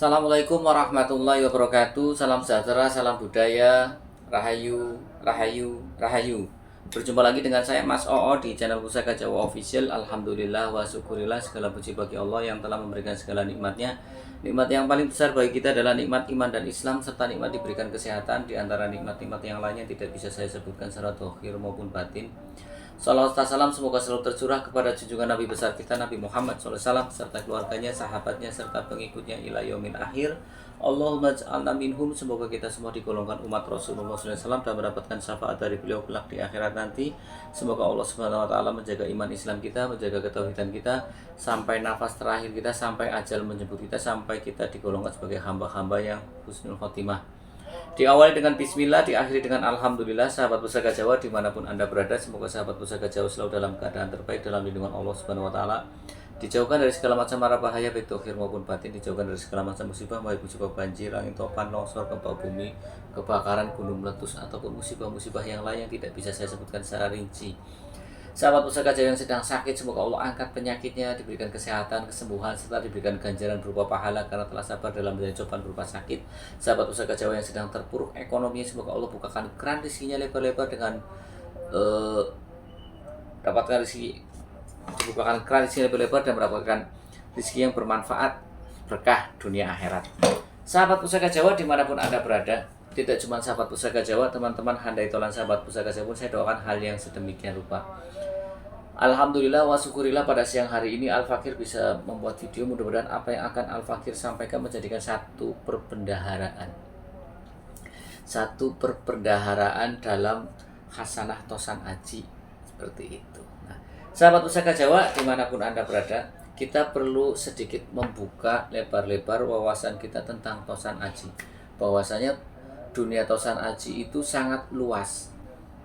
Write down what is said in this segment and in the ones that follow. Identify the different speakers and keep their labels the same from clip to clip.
Speaker 1: Assalamualaikum warahmatullahi wabarakatuh. Salam sejahtera, salam budaya, rahayu, rahayu, rahayu. Berjumpa lagi dengan saya Mas Oo di channel Pusaka Jawa Official. Alhamdulillah wa syukurillah, segala puji bagi Allah yang telah memberikan segala nikmatnya. Nikmat yang paling besar bagi kita adalah nikmat iman dan Islam, serta nikmat diberikan kesehatan. Di antara nikmat-nikmat yang lainnya tidak bisa saya sebutkan secara dohir maupun batin. Salawat salam semoga selalu tercurah kepada junjungan Nabi besar kita Nabi Muhammad SAW serta keluarganya, sahabatnya, serta pengikutnya ila yaumil akhir. Allahumma ja'alna minhum. Semoga kita semua digolongkan umat Rasulullah SAW dan mendapatkan syafaat dari beliau kelak di akhirat nanti. Semoga Allah Subhanahu Wa Taala menjaga iman Islam kita, menjaga ketauhidan kita sampai nafas terakhir kita, sampai ajal menjemput kita, sampai kita digolongkan sebagai hamba-hamba yang husnul khotimah. Diawali dengan bismillah, diakhiri dengan alhamdulillah. Sahabat Pusaka Jawa dimanapun anda berada, semoga sahabat Pusaka Jawa selalu dalam keadaan terbaik dalam lindungan Allah Subhanahu Wa Taala. Dijauhkan dari segala macam mara bahaya baik dohir maupun batin. Dijauhkan dari segala macam musibah baik musibah banjir, angin topan, longsor, gempa bumi, kebakaran, gunung meletus, ataupun musibah-musibah yang lain yang tidak bisa saya sebutkan secara rinci. Sahabat Pusaka Jawa yang sedang sakit, semoga Allah angkat penyakitnya, diberikan kesehatan, kesembuhan, serta diberikan ganjaran berupa pahala karena telah sabar dalam menjalani cobaan berupa sakit. Sahabat Pusaka Jawa yang sedang terpuruk ekonomi, semoga Allah bukakan keran rezekinya lebar-lebar dengan dapatkan rezeki, dibukakan keran rezekinya lebar-lebar dan mendapatkan rezeki yang bermanfaat, berkah dunia akhirat. Sahabat Pusaka Jawa dimanapun anda berada, tidak cuma sahabat Pusaka Jawa, teman-teman handai tolan sahabat Pusaka Jawa pun saya doakan hal yang sedemikian rupa. Alhamdulillah wa syukurillah, pada siang hari ini Al-Fakir bisa membuat video. Mudah-mudahan apa yang akan Al-Fakir sampaikan menjadikan satu perbendaharaan dalam hasanah tosan aji, seperti itu. Nah, sahabat Pusaka Jawa dimanapun anda berada, kita perlu sedikit membuka lebar-lebar wawasan kita tentang tosan aji. Bahwasanya dunia tosan aji itu sangat luas,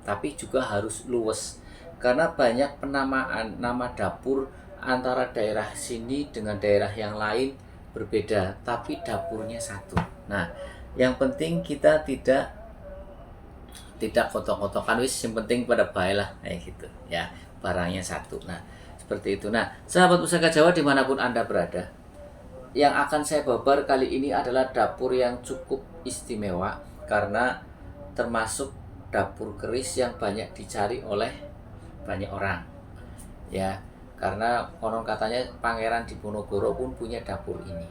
Speaker 1: tapi juga harus luwes. Karena banyak penamaan nama dapur antara daerah sini dengan daerah yang lain berbeda, tapi dapurnya satu. Nah, yang penting kita tidak kotok-kotokan, wis yang penting pada baiklah kayak gitu ya, barangnya satu. Nah, seperti itu. Nah, sahabat Pusaka Jawa dimanapun anda berada, yang akan saya babar kali ini adalah dapur yang cukup istimewa karena termasuk dapur keris yang banyak dicari oleh banyak orang ya, karena konon katanya Pangeran Diponegoro pun punya dapur ini.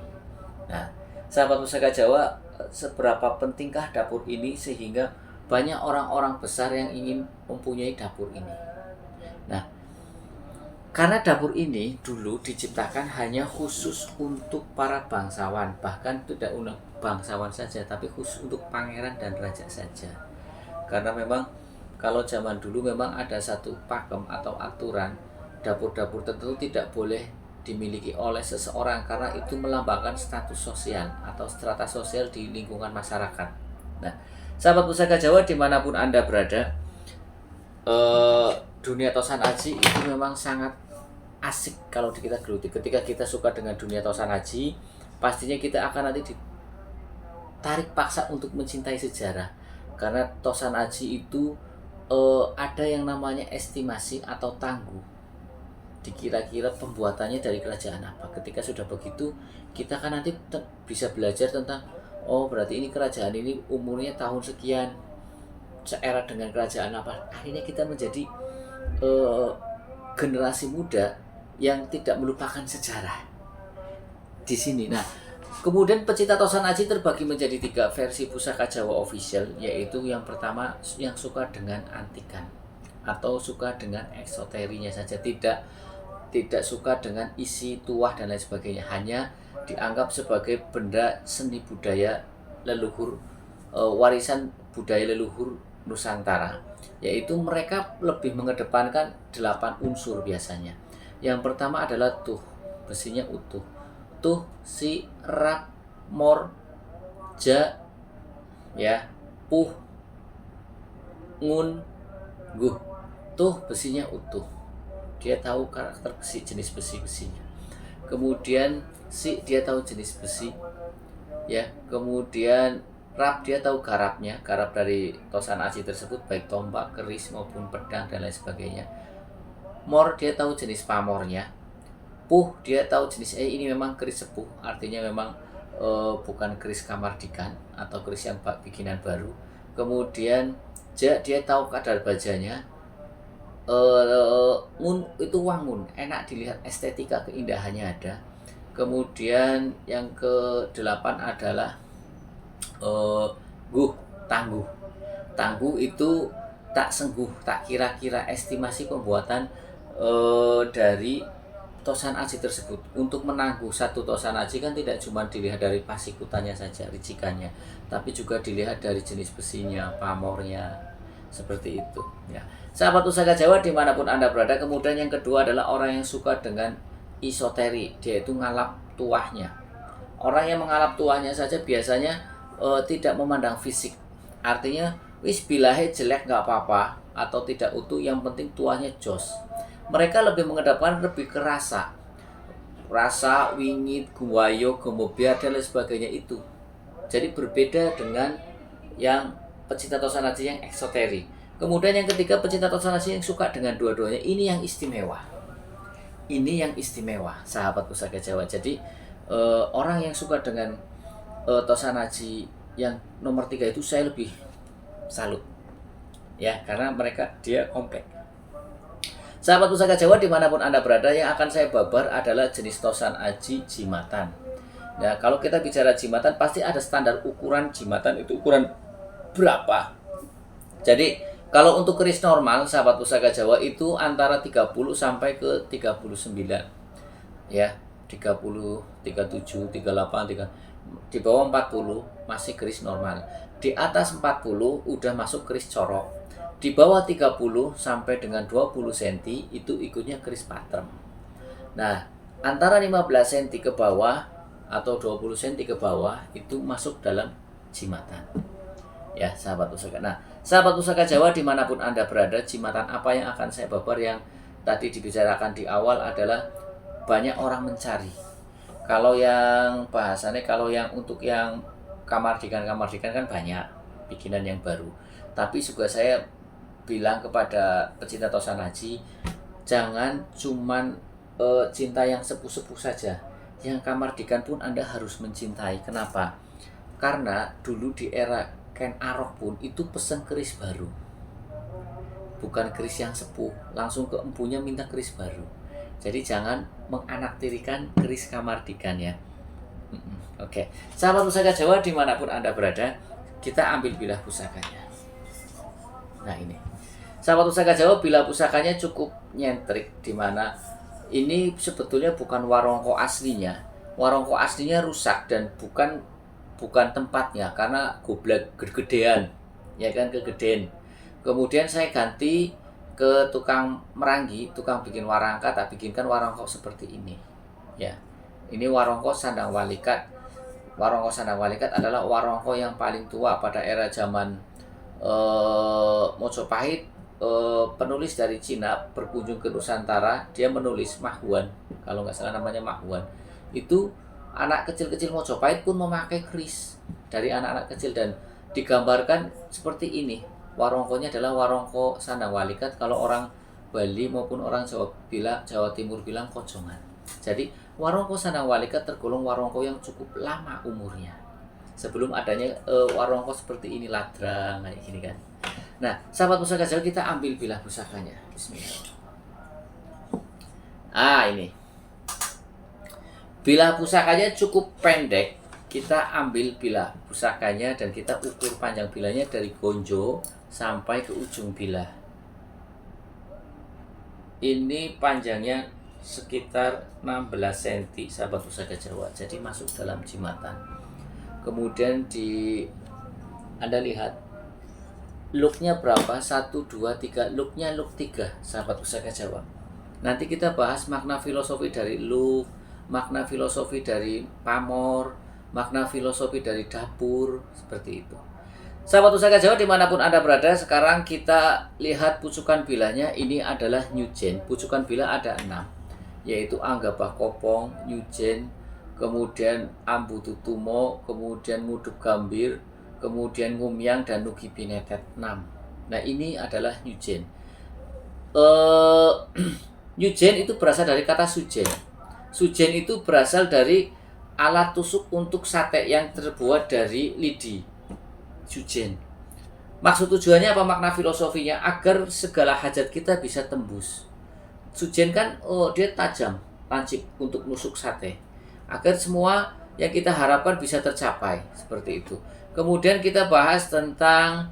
Speaker 1: Nah, sahabat Pusaka Jawa, seberapa pentingkah dapur ini sehingga banyak orang-orang besar yang ingin mempunyai dapur ini? Nah, karena dapur ini dulu diciptakan hanya khusus untuk para bangsawan, bahkan tidak untuk bangsawan saja, tapi khusus untuk pangeran dan raja saja. Karena memang kalau zaman dulu memang ada satu pakem atau aturan, dapur-dapur tertentu tidak boleh dimiliki oleh seseorang karena itu melambangkan status sosial atau strata sosial di lingkungan masyarakat. Nah, sahabat Pusaka Jawa dimanapun anda berada, dunia tosan aji itu memang sangat asik kalau kita geluti. Ketika kita suka dengan dunia tosan aji, pastinya kita akan nanti ditarik paksa untuk mencintai sejarah. Karena tosan aji itu ada yang namanya estimasi atau tangguh. Dikira-kira pembuatannya dari kerajaan apa. Ketika sudah begitu, kita kan nanti bisa belajar tentang, oh berarti ini kerajaan ini umurnya tahun sekian, seera dengan kerajaan apa. Akhirnya kita menjadi generasi muda yang tidak melupakan sejarah di sini. Nah, kemudian pecinta tosan aji terbagi menjadi 3 versi Pusaka Jawa Official, yaitu yang pertama yang suka dengan antikan atau suka dengan eksoterinya saja, tidak suka dengan isi tuah dan lain sebagainya, hanya dianggap sebagai benda seni budaya leluhur, warisan budaya leluhur Nusantara, yaitu mereka lebih mengedepankan 8 unsur biasanya. Yang pertama adalah tuh, besinya utuh. Tuh, si, rak, mor, ja, ya, puh, ngun, guh. Tuh, besinya utuh. Dia tahu karakter besi, jenis besi-besinya. Kemudian si, dia tahu jenis besi, ya. Kemudian rap, dia tahu garapnya, garap dari tosan aji tersebut, baik tombak, keris maupun pedang dan lain sebagainya. Mor, dia tahu jenis pamornya. Puh, dia tahu jenis ini memang keris sepuh, artinya memang bukan keris Kamardikan atau keris yang bikinan baru. Kemudian dia tahu kadar bajanya, itu wangun, enak dilihat, estetika keindahannya ada. Kemudian yang ke-8 adalah tangguh. Tangguh itu tak sengguh, tak kira-kira, estimasi pembuatan dari tosan aji tersebut. Untuk menangguh satu tosan aji kan tidak cuma dilihat dari pasikutannya saja, ricikannya, tapi juga dilihat dari jenis besinya, pamornya, seperti itu ya. Sahabat Pusaka Jawa dimanapun Anda berada. Kemudian yang kedua adalah orang yang suka dengan isoteri, dia itu ngalap tuahnya. Orang yang mengalap tuahnya saja biasanya tidak memandang fisik, artinya wis bilahe jelek nggak apa-apa atau tidak utuh, yang penting tuahnya jos. Mereka lebih mengedepankan lebih ke rasa, wingit, guwayo, gemobiar dan lain sebagainya itu. Jadi berbeda dengan yang pecinta tosan aji yang eksoteri. Kemudian yang ketiga, pecinta tosan aji yang suka dengan dua-duanya. Ini yang istimewa. Ini yang istimewa, sahabat Pusaka Jawa. Jadi orang yang suka dengan tosan aji yang nomor 3 itu saya lebih salut ya, karena dia komplek. Sahabat Pusaka Jawa dimanapun Anda berada, yang akan saya babar adalah jenis tosan aji jimatan. Nah, kalau kita bicara jimatan pasti ada standar ukuran jimatan, itu ukuran berapa. Jadi kalau untuk keris normal, sahabat Pusaka Jawa itu antara 30 sampai ke 39 ya, 30, 37, 38, di bawah 40 masih keris normal. Di atas 40 udah masuk keris corok. Di bawah 30 sampai dengan 20 cm itu ikutnya keris patrem. Nah, antara 15 cm ke bawah atau 20 cm ke bawah itu masuk dalam jimatan. Ya, sahabat pusaka. Nah, sahabat pusaka Jawa dimanapun Anda berada, jimatan apa yang akan saya babar yang tadi dibicarakan di awal adalah banyak orang mencari. Kalau yang bahasannya, kalau yang untuk yang Kamardikan kan banyak bikinan yang baru. Tapi juga saya bilang kepada pecinta tosan aji, jangan cuman cinta yang sepuh-sepuh saja. Yang Kamardikan pun Anda harus mencintai. Kenapa? Karena dulu di era Ken Arok pun itu pesen keris baru, bukan keris yang sepuh, langsung ke empunya minta keris baru. Jadi jangan menganaktirikan keris Kamardikan ya. Oke, sahabat pusaka Jawa dimanapun Anda berada, kita ambil bilah pusakanya. Nah ini, sahabat pusaka Jawa, bilah pusakanya cukup nyentrik, dimana ini sebetulnya bukan warongko aslinya. Warongko aslinya rusak dan bukan tempatnya, karena goblak gedean, ya kan, kegedean. Kemudian saya ganti ke tukang meranggi, tukang bikin warangka, tak bikinkan warongko seperti ini. Ya, ini warongko Sandang Walikat. Warongko Sandang Walikat adalah warongko yang paling tua pada era zaman Mojopahit. Penulis dari Cina berkunjung ke Nusantara, dia menulis Mahuan, kalau nggak salah namanya Mahuan. Itu anak kecil-kecil Mojopahit pun memakai keris dari anak-anak kecil, dan digambarkan seperti ini. Warongkonya adalah warongko Sandang Walikat. Kalau orang Bali maupun orang Jawa Timur bilang kojongan. Jadi warongko Sandang Walikat tergolong warongko yang cukup lama umurnya, sebelum adanya warongko seperti ini, ladrang kayak gini kan. Nah, sahabat pusaka Jawa, kita ambil bilah pusakanya. Bismillah. Ini bilah pusakanya cukup pendek. Kita ambil bilah pusakanya dan kita ukur panjang bilahnya dari gonjo sampai ke ujung bilah. Ini panjangnya sekitar 16 cm, sahabat pusaka Jawa. Jadi masuk dalam jimatan. Kemudian Anda lihat looknya berapa, 1, 2, 3, looknya look 3, sahabat pusaka Jawa. Nanti kita bahas makna filosofi dari look, makna filosofi dari pamor, makna filosofi dari dapur, seperti itu. Sahabat pusaka Jawa dimanapun Anda berada, sekarang kita lihat pucukan bilahnya. Ini adalah Nyujen. Pucukan bilah ada 6, yaitu Anggabah Kopong, Nyujen, kemudian Ambu Tutumo, kemudian Ngudup Gambir, kemudian Ngumyang dan Nugi Binetet 6. Nah ini adalah Nyujen. Nyujen itu berasal dari kata sujen. Sujen itu berasal dari alat tusuk untuk sate yang terbuat dari lidi, sujen. Maksud tujuannya apa, makna filosofinya? Agar segala hajat kita bisa tembus. Sujen kan dia tajam, lancip untuk nusuk sate. Agar semua yang kita harapkan bisa tercapai, seperti itu. Kemudian kita bahas tentang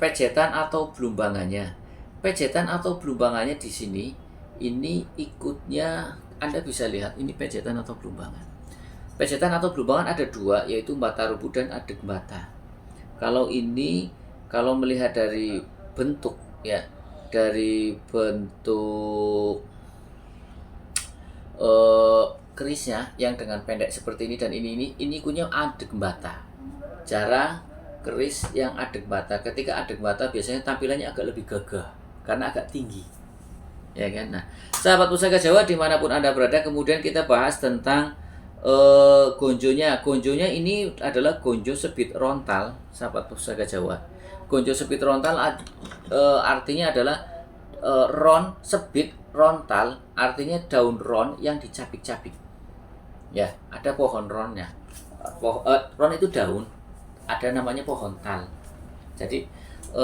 Speaker 1: pejetan atau belumbangannya. Pejetan atau belumbangannya di sini, ini ikutnya Anda bisa lihat, ini pejetan atau belumbangan. Pejetan atau belumbangan ada dua, yaitu mbata rubuh dan adeg mbata. Kalau ini, kalau melihat dari bentuk ya, dari bentuk kerisnya yang dengan pendek seperti ini dan ini ikutnya adeg mbata. Cara keris yang adeg mbata, ketika adeg mbata biasanya tampilannya agak lebih gagah karena agak tinggi, ya kan. Nah, sahabat Pusaka Jawa dimanapun Anda berada, kemudian kita bahas tentang gonjonya. Gonjonya ini adalah gonjo sebit rontal, sahabat Pusaka Jawa. Gonjo sebit rontal artinya adalah ron sebit rontal, artinya daun ron yang dicapik-capik. Ya, ada pohon ronnya. Ron itu daun, ada namanya pohon tal. Jadi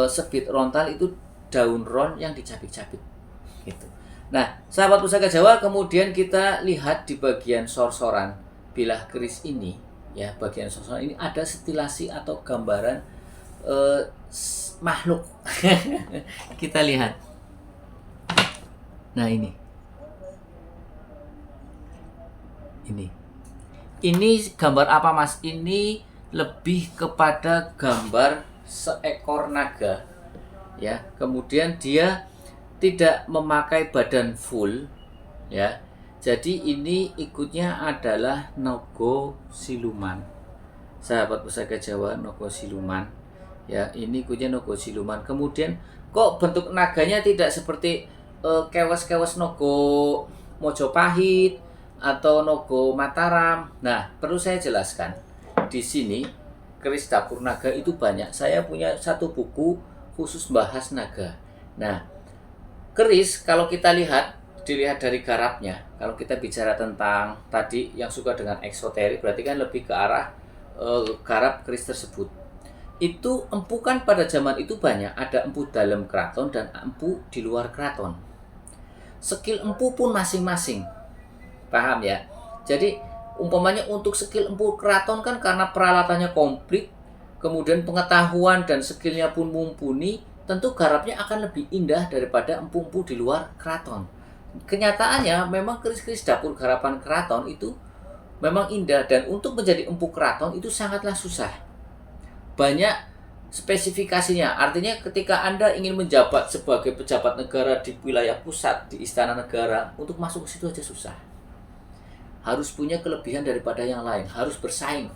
Speaker 1: sebit rontal itu daun ron yang dicapik-capik gitu. Nah, sahabat Pusaka Jawa, kemudian kita lihat di bagian sorsoran bilah keris ini ya, bagian sorsoran ini ada stilasi atau gambaran makhluk. Kita lihat. Nah, ini gambar apa, Mas? Ini lebih kepada gambar seekor naga ya. Kemudian dia tidak memakai badan full ya. Jadi ini ikutnya adalah nogo siluman. Sahabat Pusaka Jawa, nogo siluman. Ya, ini ikutnya nogo siluman. Kemudian kok bentuk naganya tidak seperti kewas-kewas nogo Mojopahit atau nogo Mataram. Nah, perlu saya jelaskan. Di sini keris dapur naga itu banyak. Saya punya satu buku khusus bahas naga. Nah, keris kalau kita dilihat dari garapnya. Kalau kita bicara tentang tadi yang suka dengan eksoterik, berarti kan lebih ke arah garap keris tersebut. Itu empu kan pada zaman itu banyak. Ada empu dalam keraton dan empu di luar keraton. Skill empu pun masing-masing. Paham ya? Jadi umpamanya untuk skill empu keraton kan karena peralatannya komplit, kemudian pengetahuan dan skillnya pun mumpuni, tentu garapnya akan lebih indah daripada empu-empu di luar keraton. Kenyataannya memang keris-keris dapur garapan keraton itu memang indah, dan untuk menjadi empu keraton itu sangatlah susah. Banyak spesifikasinya, artinya ketika Anda ingin menjabat sebagai pejabat negara di wilayah pusat, di istana negara, untuk masuk ke situ aja susah. Harus punya kelebihan daripada yang lain, harus bersaing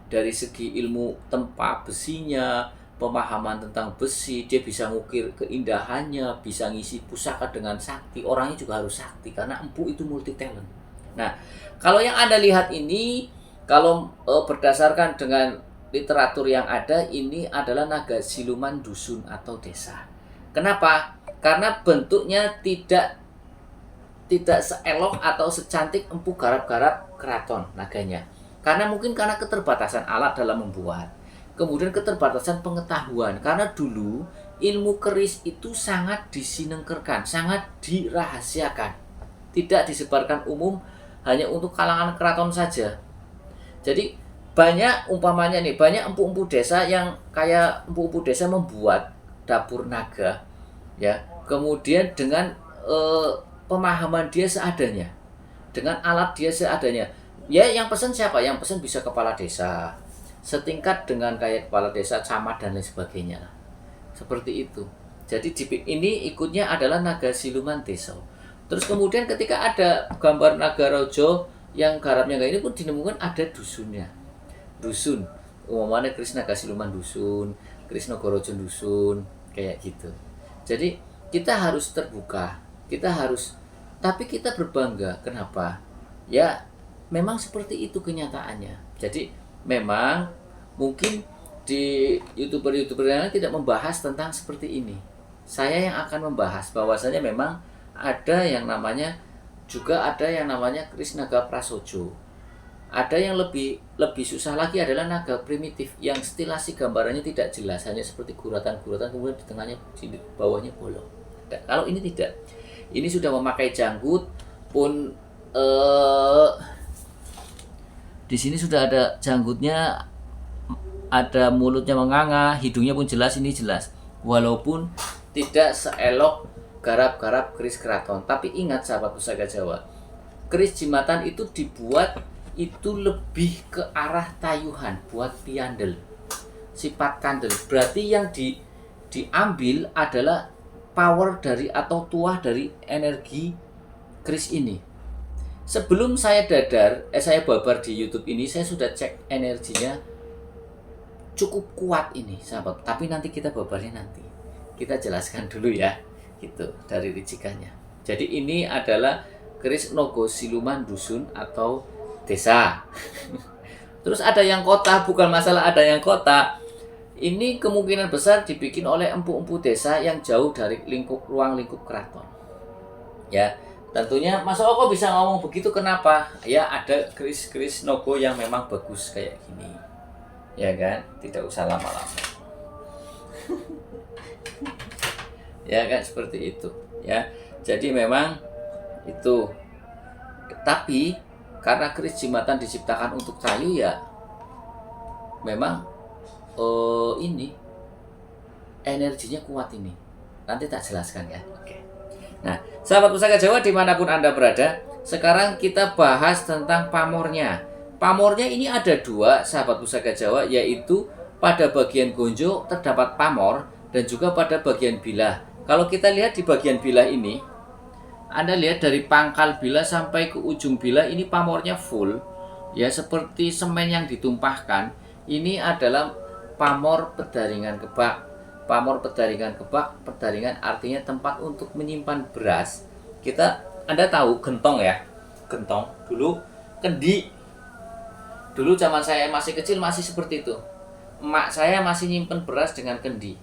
Speaker 1: dari segi ilmu tempa besinya, pemahaman tentang besi, dia bisa ngukir keindahannya, bisa ngisi pusaka dengan sakti, orangnya juga harus sakti karena empu itu multi talent. Nah, kalau yang Anda lihat ini, kalau berdasarkan dengan literatur yang ada, ini adalah naga siluman dusun atau desa. Kenapa? Karena bentuknya tidak seelok atau secantik empu garap-garap keraton naganya. Karena keterbatasan alat dalam membuat. Kemudian keterbatasan pengetahuan. Karena dulu ilmu keris itu sangat disinengkerkan, sangat dirahasiakan. Tidak disebarkan umum, hanya untuk kalangan keraton saja. Jadi banyak umpamanya nih, banyak empu-empu desa yang kayak empu-empu desa membuat dapur naga ya. Kemudian dengan pemahaman dia seadanya, dengan alat dia seadanya. Ya, yang pesan siapa? Yang pesan bisa kepala desa, setingkat dengan kayak kepala desa, camat dan lain sebagainya. Seperti itu. Jadi ini ikutnya adalah naga siluman desa. Terus kemudian ketika ada gambar naga rojo yang garapnya ini pun dinemukan ada dusunnya. Dusun, umumnya keris naga siluman dusun, keris nagaraja dusun, kayak gitu. Jadi kita harus terbuka, tapi kita berbangga. Kenapa? Ya, memang seperti itu kenyataannya. Jadi memang mungkin di YouTuber yang lain tidak membahas tentang seperti ini. Saya yang akan membahas bahwasanya memang ada yang namanya juga ada yang namanya keris naga prasojo. Ada yang lebih susah lagi adalah naga primitif yang stilasi gambarannya tidak jelas, hanya seperti guratan-guratan kemudian di tengahnya, di bawahnya bolong. Nah, kalau ini tidak, ini sudah memakai janggut pun di sini sudah ada janggutnya, ada mulutnya menganga, hidungnya pun jelas, ini jelas. Walaupun tidak seelok garap-garap keris keraton, tapi ingat sahabat pusaka Jawa, keris jimatan itu dibuat itu lebih ke arah tayuhan, buat piandel, sifat kandel. Berarti yang diambil adalah power dari atau tuah dari energi keris ini. Sebelum saya saya babar di YouTube ini, saya sudah cek energinya cukup kuat ini, sahabat. Tapi nanti kita babarnya nanti. Kita jelaskan dulu ya, gitu dari ricikannya. Jadi ini adalah keris Nogo Siluman Dusun atau desa. Terus ada yang kota, bukan masalah ada yang kota. Ini kemungkinan besar dibikin oleh empu-empu desa yang jauh dari ruang lingkup keraton. Ya, tentunya Mas Oko bisa ngomong begitu kenapa? Ya ada keris-keris Nogo yang memang bagus kayak gini. Ya kan? Tidak usah lama-lama. Ya kan seperti itu. Ya. Jadi memang itu. Tapi karena keris jimatan diciptakan untuk kayu ya, memang ini energinya kuat ini. Nanti tak jelaskan ya. Oke. Nah, sahabat pusaka Jawa dimanapun Anda berada, sekarang kita bahas tentang pamornya. Pamornya ini ada dua, sahabat pusaka Jawa, yaitu pada bagian gonjo terdapat pamor dan juga pada bagian bilah. Kalau kita lihat di bagian bilah ini, Anda lihat dari pangkal bilah sampai ke ujung bilah ini pamornya full, ya seperti semen yang ditumpahkan. Ini adalah pamor pedaringan kebak. Pamor pedaringan kebak, pedaringan artinya tempat untuk menyimpan beras. Anda tahu gentong ya, gentong dulu kendi. Dulu zaman saya masih kecil masih seperti itu. Emak saya masih nyimpen beras dengan kendi.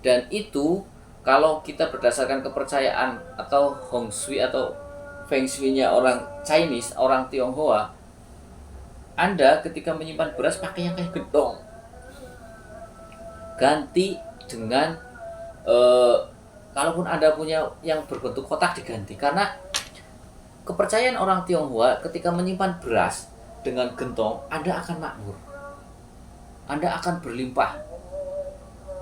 Speaker 1: Dan itu kalau kita berdasarkan kepercayaan atau Hong Shui atau Feng Shui-nya orang Chinese, orang Tionghoa, Anda ketika menyimpan beras pakai yang kayak gentong. Ganti dengan kalaupun Anda punya yang berbentuk kotak diganti, karena kepercayaan orang Tionghoa ketika menyimpan beras dengan gentong, Anda akan makmur, Anda akan berlimpah.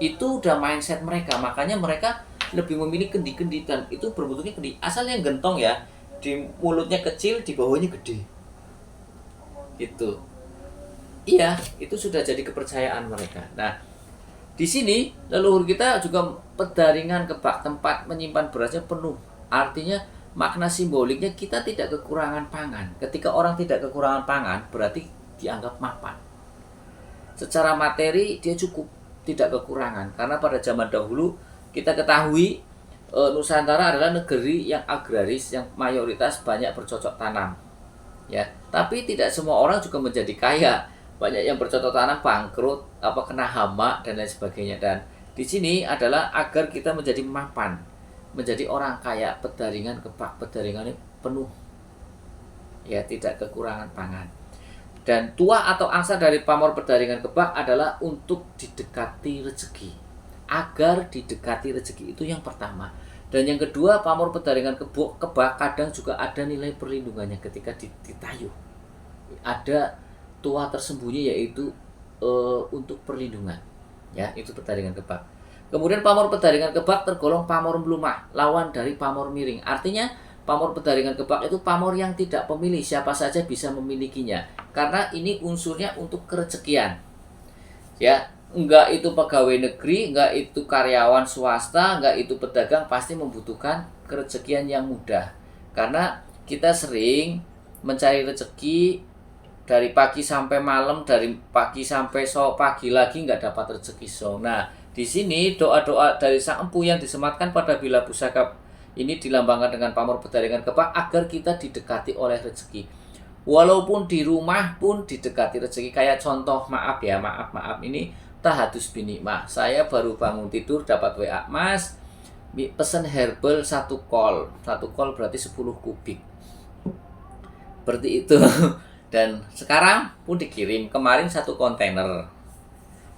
Speaker 1: Itu udah mindset mereka, makanya mereka lebih memilih kendi-kendi, dan itu berbentuknya kendi. Asalnya gentong ya, di mulutnya kecil, di bawahnya gede. Gitu. Iya, itu sudah jadi kepercayaan mereka. Nah, di sini leluhur kita juga pedaringan kebak, tempat menyimpan berasnya penuh. Artinya makna simboliknya kita tidak kekurangan pangan. Ketika orang tidak kekurangan pangan, berarti dianggap mapan. Secara materi dia cukup, tidak kekurangan. Karena pada zaman dahulu kita ketahui Nusantara adalah negeri yang agraris, yang mayoritas banyak bercocok tanam. Ya, tapi tidak semua orang juga menjadi kaya. Banyak yang bercocok tanam bangkrut, kena hama dan lain sebagainya. Dan di sini adalah agar kita menjadi mapan, menjadi orang kaya, pedaringan kebak, pedaringannya penuh. Ya, tidak kekurangan pangan. Dan tuah atau angsa dari pamor pedaringan kebak adalah untuk didekati rezeki. Agar didekati rezeki, itu yang pertama. Dan yang kedua, pamor pedaringan kebak kadang juga ada nilai perlindungannya ketika ditayuh. Ada tuah tersembunyi, yaitu untuk perlindungan. Ya, itu pedaringan kebak. Kemudian pamor pedaringan kebak tergolong pamor melumah, lawan dari pamor miring. Artinya pamor pedaringan kebak itu pamor yang tidak pemilih, siapa saja bisa memilikinya. Karena ini unsurnya untuk kerezekian. Ya, enggak itu pegawai negeri, enggak itu karyawan swasta, enggak itu pedagang, pasti membutuhkan kerezekian yang mudah. Karena kita sering mencari rezeki dari pagi sampai malam, dari pagi sampai pagi lagi enggak dapat rezeki. Nah, di sini doa-doa dari sang empu yang disematkan pada bilah pusaka ini dilambangkan dengan pamor pedaringan kebak agar kita didekati oleh rezeki. Walaupun di rumah pun didekati rezeki. Kayak contoh, maaf ini tahadus binikmah. Saya baru bangun tidur dapat WA, Mas, pesen herbal 1 kol. 1 kol berarti 10 kubik. Seperti itu. Dan sekarang pun dikirim kemarin satu kontainer,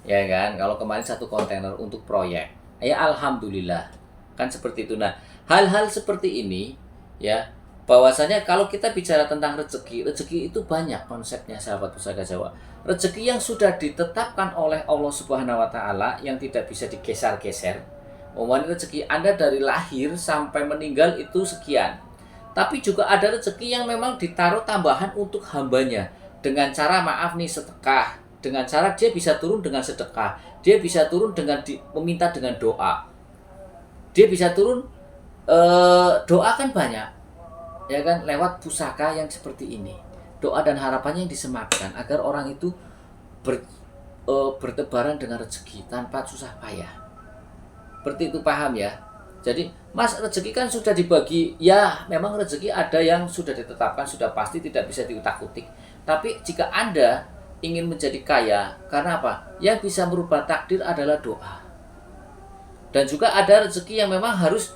Speaker 1: ya kan? Kalau kemarin satu kontainer untuk proyek, ya alhamdulillah, kan seperti itu. Nah, hal-hal seperti ini, ya, bahwasanya kalau kita bicara tentang rezeki, rezeki itu banyak konsepnya, sahabat Pusaka Jawa. Rezeki yang sudah ditetapkan oleh Allah Subhanahu Wa Taala yang tidak bisa digeser-geser. Umumnya rezeki Anda dari lahir sampai meninggal itu sekian. Tapi juga ada rezeki yang memang ditaruh tambahan untuk hambanya. Dengan cara maaf nih sedekah. Dengan cara dia bisa turun dengan sedekah. Dia bisa turun dengan meminta dengan doa. Dia bisa turun, doa kan banyak. Ya kan, lewat pusaka yang seperti ini. Doa dan harapannya yang disematkan agar orang itu bertebaran dengan rezeki tanpa susah payah. Seperti itu, paham ya? Jadi, Mas, rezeki kan sudah dibagi. Ya, memang rezeki ada yang sudah ditetapkan, sudah pasti tidak bisa diutak-utik. Tapi jika Anda ingin menjadi kaya, karena apa? Yang bisa merubah takdir adalah doa. Dan juga ada rezeki yang memang harus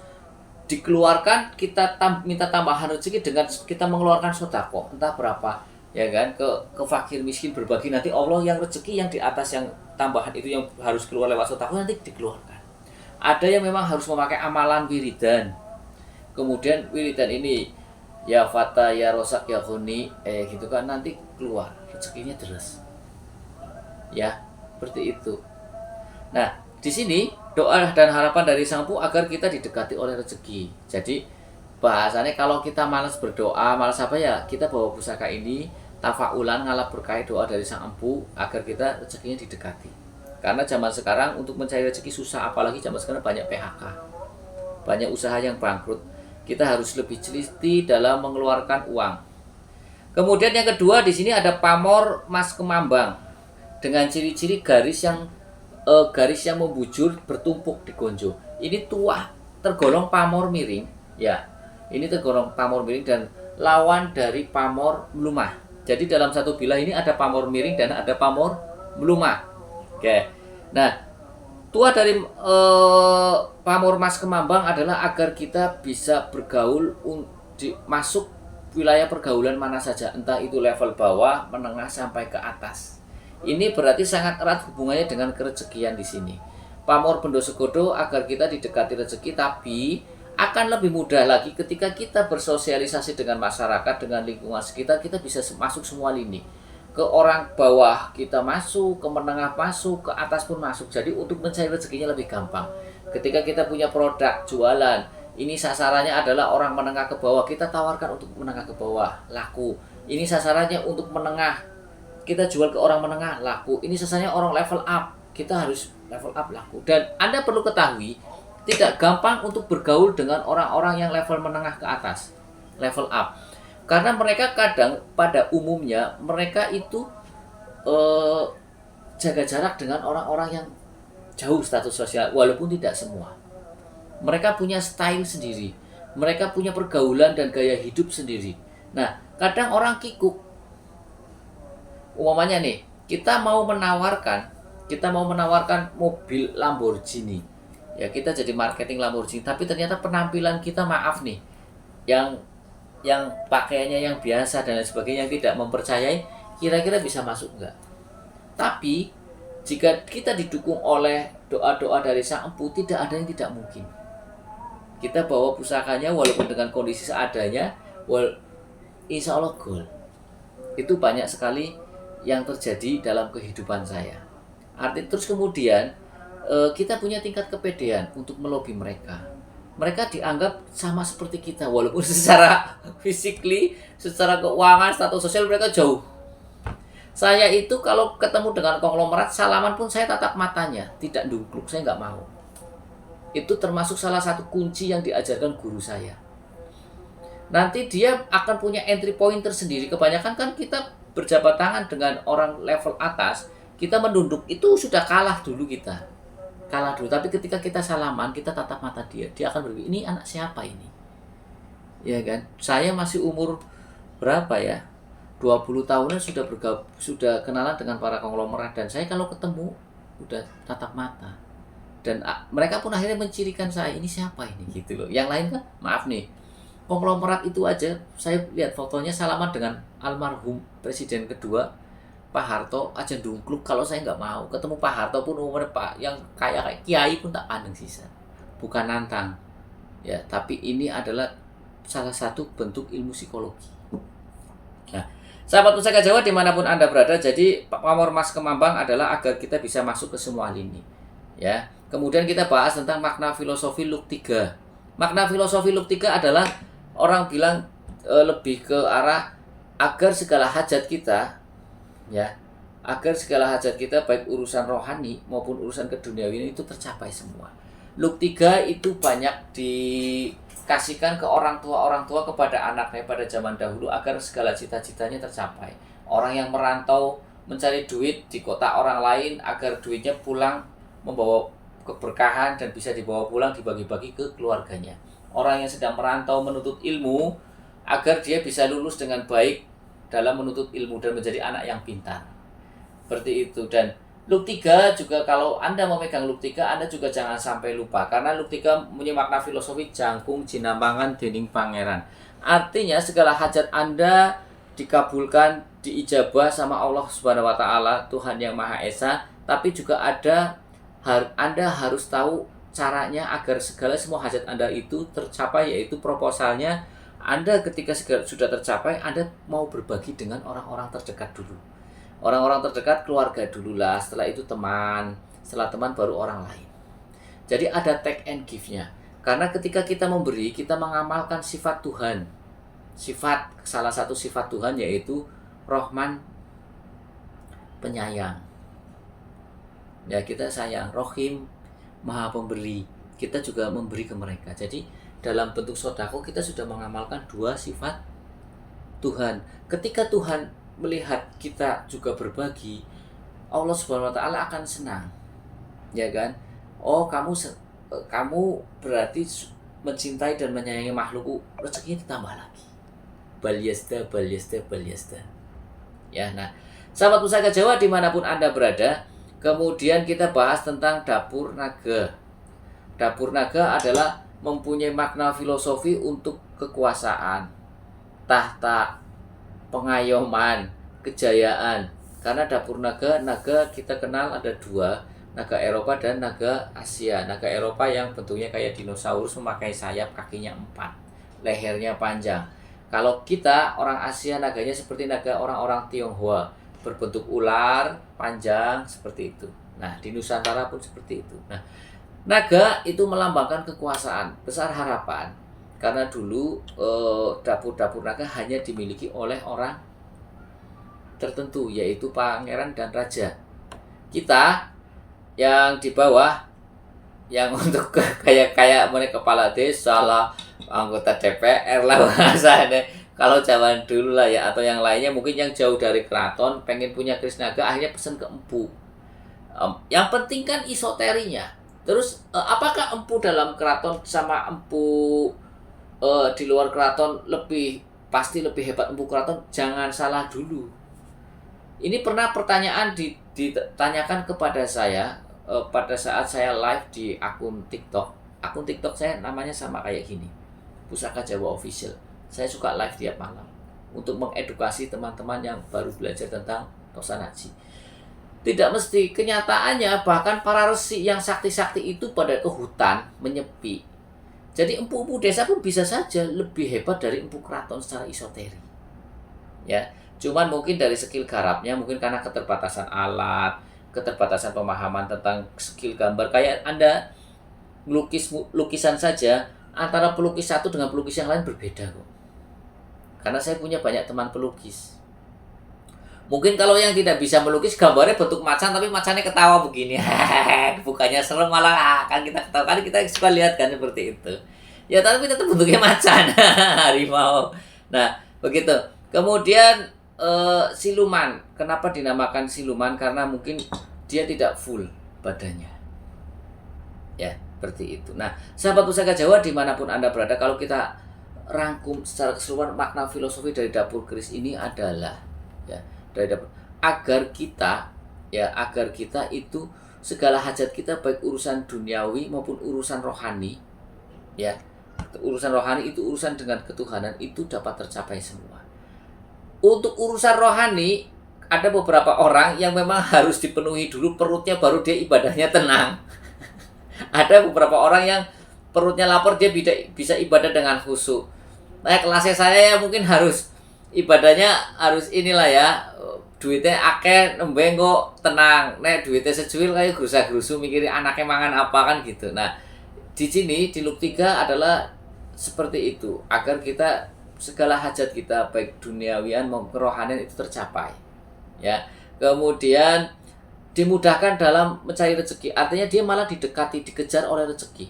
Speaker 1: dikeluarkan, kita minta tambahan rezeki dengan kita mengeluarkan sedekah, entah berapa, ya kan? Ke fakir miskin berbagi, nanti Allah yang rezeki yang di atas yang tambahan itu yang harus keluar lewat sedekah nanti dikeluarkan. Ada yang memang harus memakai amalan wiridan. Kemudian wiridan ini ya fata ya rosak ya khuni gitu kan, nanti keluar rezekinya deras. Ya, seperti itu. Nah, di sini doa dan harapan dari Sang Empu agar kita didekati oleh rezeki. Jadi bahasanya kalau kita malas berdoa, malas apa ya, kita bawa pusaka ini tafaulan ngalap berkait doa dari Sang Empu agar kita rezekinya didekati. Karena zaman sekarang untuk mencari rezeki susah, apalagi zaman sekarang banyak PHK, banyak usaha yang bangkrut. Kita harus lebih teliti dalam mengeluarkan uang. Kemudian yang kedua di sini ada pamor mas kemambang dengan ciri-ciri garis yang membujur bertumpuk di gonjo. Ini tuah tergolong pamor miring, ya. Ini tergolong pamor miring dan lawan dari pamor melumah. Jadi dalam satu bilah ini ada pamor miring dan ada pamor melumah. Oke. Nah, tuah dari pamor mas kemambang adalah agar kita bisa bergaul masuk wilayah pergaulan mana saja, entah itu level bawah, menengah sampai ke atas. Ini berarti sangat erat hubungannya dengan kerezekian di sini. Pamor bendo segodo agar kita didekati rezeki, tapi akan lebih mudah lagi ketika kita bersosialisasi dengan masyarakat, dengan lingkungan sekitar, kita bisa masuk semua lini. Ke orang bawah kita masuk, ke menengah masuk, ke atas pun masuk. Jadi untuk mencari rezekinya lebih gampang. Ketika kita punya produk jualan, ini sasarannya adalah orang menengah ke bawah, kita tawarkan untuk menengah ke bawah, laku. Ini sasarannya untuk menengah, kita jual ke orang menengah, laku. Ini sasarannya orang level up, kita harus level up, laku. Dan Anda perlu ketahui, tidak gampang untuk bergaul dengan orang-orang yang level menengah ke atas, level up. Karena mereka kadang pada umumnya mereka itu jaga jarak dengan orang-orang yang jauh status sosial, walaupun tidak semua. Mereka punya style sendiri, mereka punya pergaulan dan gaya hidup sendiri. Nah, kadang orang kikuk. Umpamanya nih, kita mau menawarkan mobil Lamborghini. Ya, kita jadi marketing Lamborghini, tapi ternyata penampilan kita maaf nih, yang pakaiannya yang biasa dan lain sebagainya, yang tidak mempercayai, kira-kira bisa masuk enggak? Tapi jika kita didukung oleh doa-doa dari Sang Empu, tidak ada yang tidak mungkin. Kita bawa pusakanya walaupun dengan kondisi seadanya, insya Allah goal. Itu banyak sekali yang terjadi dalam kehidupan saya. Terus kemudian kita punya tingkat kepedean untuk melobi mereka. Mereka dianggap sama seperti kita, walaupun secara physically, secara keuangan, status sosial mereka jauh. Saya itu kalau ketemu dengan konglomerat, salaman pun saya tatap matanya, tidak duduk, saya nggak mau. Itu termasuk salah satu kunci yang diajarkan guru saya. Nanti dia akan punya entry point tersendiri. Kebanyakan kan kita berjabat tangan dengan orang level atas, kita menunduk, itu sudah kalah dulu kita. Tapi ketika kita salaman, kita tatap mata dia akan berpikir, ini anak siapa ini? Ya kan? Saya masih umur berapa ya? 20 tahunan sudah kenalan dengan para konglomerat, dan saya kalau ketemu udah tatap mata. Dan mereka pun akhirnya mencirikan saya, ini siapa ini gitu loh. Yang lain kan, maaf nih, konglomerat itu aja, saya lihat fotonya salaman dengan almarhum Presiden kedua Pak Harto aja dungkluk. Kalau saya nggak mau ketemu Pak Harto pun umurnya Pak yang kayak kiai pun tak pandang sisa. Bukan nantang, ya, tapi ini adalah salah satu bentuk ilmu psikologi. Nah, sahabat Pusaka Jawa dimanapun Anda berada, jadi pamor Mas Kemambang adalah agar kita bisa masuk ke semua lini. Ya, kemudian kita bahas tentang makna filosofi Luk 3. Makna filosofi Luk 3 adalah orang bilang lebih ke arah agar segala hajat kita, ya, agar segala hajat kita baik urusan rohani maupun urusan keduniawian itu tercapai semua. Luk 3 itu banyak dikasihkan ke orang tua kepada anaknya pada zaman dahulu agar segala cita-citanya tercapai. Orang yang merantau mencari duit di kota orang lain agar duitnya pulang membawa keberkahan dan bisa dibawa pulang dibagi-bagi ke keluarganya. Orang yang sedang merantau menuntut ilmu agar dia bisa lulus dengan baik dalam menuntut ilmu dan menjadi anak yang pintar. Seperti itu. Dan Luk 3 juga, kalau Anda memegang Luk 3, Anda juga jangan sampai lupa. Karena Luk 3 punya makna filosofi jangkung jinambangan dening pangeran. Artinya segala hajat Anda dikabulkan, diijabah sama Allah Subhanahu wa taala, Tuhan yang Maha Esa, tapi juga Anda harus tahu caranya agar semua hajat Anda itu tercapai, yaitu proposalnya. Anda ketika sudah tercapai, Anda mau berbagi dengan orang-orang terdekat dulu. Orang-orang terdekat, keluarga dulu lah, setelah itu teman, setelah teman baru orang lain. Jadi ada take and give-nya. Karena ketika kita memberi, kita mengamalkan sifat Tuhan. Salah satu sifat Tuhan yaitu Rahman, penyayang. Ya, kita sayang. Rohim, maha pemberi. Kita juga memberi ke mereka. Jadi dalam bentuk sodako kita sudah mengamalkan dua sifat Tuhan. Ketika Tuhan melihat kita juga berbagi, Allah Subhanahu wa taala akan senang. Ya kan? Oh, kamu berarti mencintai dan menyayangi makhlukku, rezekinya ditambah lagi. Balyasda. Ya, nah, sahabat Pusaka Jawa dimanapun Anda berada, kemudian kita bahas tentang dapur naga. Dapur naga adalah mempunyai makna filosofi untuk kekuasaan, tahta, pengayoman, kejayaan. Karena dapur naga kita kenal ada dua, naga Eropa dan naga Asia. Naga Eropa yang bentuknya kayak dinosaurus, memakai sayap, kakinya 4, lehernya panjang. Kalau kita orang Asia, naganya seperti naga orang-orang Tionghoa, berbentuk ular, panjang, seperti itu. Nah, di Nusantara pun seperti itu. Nah, naga itu melambangkan kekuasaan, besar harapan. Karena dulu dapur-dapur naga hanya dimiliki oleh orang tertentu, yaitu pangeran dan raja. Kita yang di bawah, yang untuk kayak mereka kepala desa lah, anggota DPR lah bahasanya. Kalau zaman dulu lah ya, atau yang lainnya mungkin yang jauh dari keraton, pengen punya keris naga, akhirnya pesen ke empu. Yang penting kan isoterinya. Terus apakah empu dalam keraton sama empu di luar keraton pasti lebih hebat empu keraton? Jangan salah dulu. Ini pernah pertanyaan ditanyakan kepada saya pada saat saya live di akun TikTok. Akun TikTok saya namanya sama kayak gini, Pusaka Jawa Official. Saya suka live tiap malam untuk mengedukasi teman-teman yang baru belajar tentang Tosan Haji. Tidak mesti, kenyataannya bahkan para resi yang sakti-sakti itu pada ke hutan menyepi. Jadi empu-empu desa pun bisa saja lebih hebat dari empu keraton secara isoteri. Ya, cuman mungkin dari skill garapnya, mungkin karena keterbatasan alat, keterbatasan pemahaman tentang skill gambar. Kayak Anda melukis lukisan saja, antara pelukis satu dengan pelukis yang lain berbeda kok. Karena saya punya banyak teman pelukis. Mungkin kalau yang tidak bisa melukis, gambarnya bentuk macan tapi macannya ketawa begini. Bukannya serem, malah kan kita ketawa. Kan kita suka lihat kan seperti itu. Ya, tapi tetap bentuknya macan. Harimau. Nah, begitu. Kemudian siluman. Kenapa dinamakan siluman? Karena mungkin dia tidak full badannya. Ya, seperti itu. Nah, sahabat Pusaka Jawa dimanapun Anda berada, kalau kita rangkum secara keseluruhan, makna filosofi dari dapur keris ini adalah agar kita itu segala hajat kita baik urusan duniawi maupun urusan rohani, ya, urusan rohani itu urusan dengan ketuhanan itu dapat tercapai semua. Untuk urusan rohani ada beberapa orang yang memang harus dipenuhi dulu perutnya baru dia ibadahnya tenang. Ada beberapa orang yang perutnya lapar dia bisa ibadah dengan khusyuk. Nah, kelasnya saya ya mungkin harus ibadahnya harus inilah ya, duitnya akeh nembeng kok tenang. Nek duitnya sejuil kayak gerusa-gerusu mikirin anaknya mangan apa kan gitu. Nah, di sini di Luk 3 adalah seperti itu agar kita segala hajat kita baik duniawian maupun kerohanian itu tercapai. Ya. Kemudian dimudahkan dalam mencari rezeki. Artinya dia malah didekati, dikejar oleh rezeki.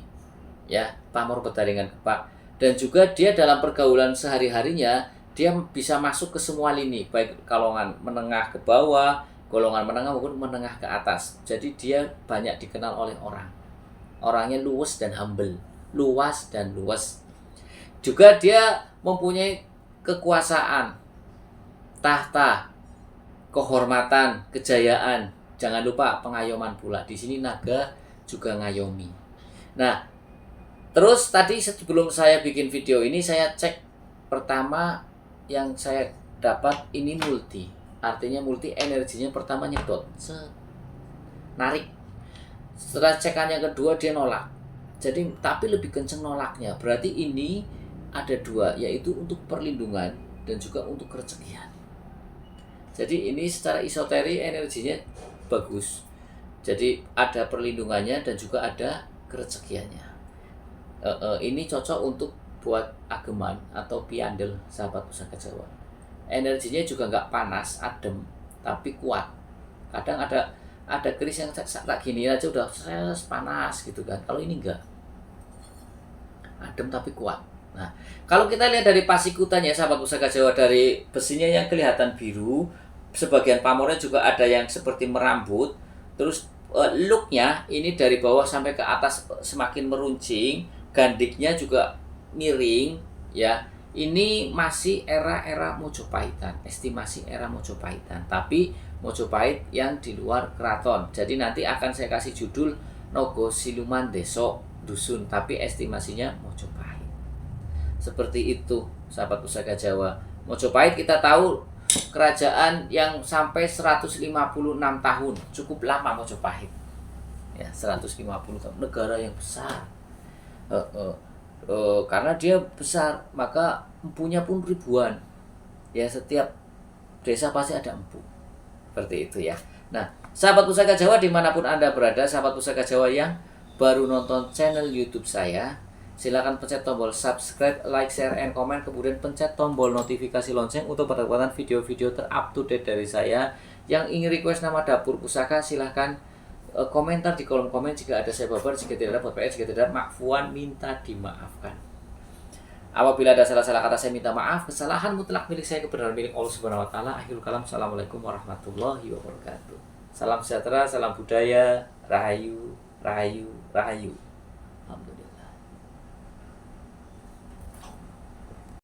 Speaker 1: Ya, pamor betaringan kepak. Dan juga dia dalam pergaulan sehari-harinya dia bisa masuk ke semua lini, baik golongan menengah ke bawah, golongan menengah maupun menengah ke atas. Jadi dia banyak dikenal oleh orang. Orangnya luwes dan humble, luas dan luwes. Juga dia mempunyai kekuasaan, tahta, kehormatan, kejayaan. Jangan lupa pengayoman pula. Di sini naga juga ngayomi. Nah, terus tadi sebelum saya bikin video ini saya cek pertama yang saya dapat ini multi. Artinya multi energinya pertama nyedot, narik. Setelah cekan yang kedua dia nolak. Jadi tapi lebih kenceng nolaknya. Berarti ini ada dua, yaitu untuk perlindungan dan juga untuk kerezekian. Jadi ini secara esoteri energinya bagus. Jadi ada perlindungannya dan juga ada kerezekiannya. Ini cocok untuk buat ageman atau piandel sahabat pusaka Jawa. Energinya juga nggak panas, adem, tapi kuat. Kadang ada keris yang tak gini aja udah panas gitu kan. Kalau ini enggak, adem tapi kuat. Nah, kalau kita lihat dari pasikutannya sahabat pusaka Jawa, dari besinya yang kelihatan biru, sebagian pamornya juga ada yang seperti merambut. Terus looknya ini dari bawah sampai ke atas semakin meruncing, gandiknya juga miring, ya. Ini masih era Mojopahitan, estimasi era Mojopahitan, tapi Mojopahit yang di luar keraton. Jadi nanti akan saya kasih judul Nogo Siluman Deso Dusun, tapi estimasinya Mojopahit. Seperti itu, sahabat pusaka Jawa. Mojopahit kita tahu kerajaan yang sampai 156 tahun, cukup lama Mojopahit. Ya, 150 tahun, negara yang besar. Karena dia besar, maka empunya pun ribuan. Ya, setiap desa pasti ada empu. Seperti itu ya. Nah, sahabat pusaka Jawa dimanapun Anda berada, sahabat pusaka Jawa yang baru nonton channel YouTube saya, silakan pencet tombol subscribe, like, share, and comment, kemudian pencet tombol notifikasi lonceng untuk mendapatkan video-video ter-up-to-date dari saya. Yang ingin request nama dapur pusaka, silahkan komentar di kolom komen. Jika ada saya babar, jika tidak ada buat PS, jika tidak ada makfuan, minta dimaafkan. Apabila ada salah-salah kata saya minta maaf. Kesalahan mutlak milik saya, kebenaran milik Allah Subhanahu wa taala. Akhirul kalam. Assalamualaikum warahmatullahi wabarakatuh. Salam sejahtera, salam budaya, rahayu, rahayu, rahayu.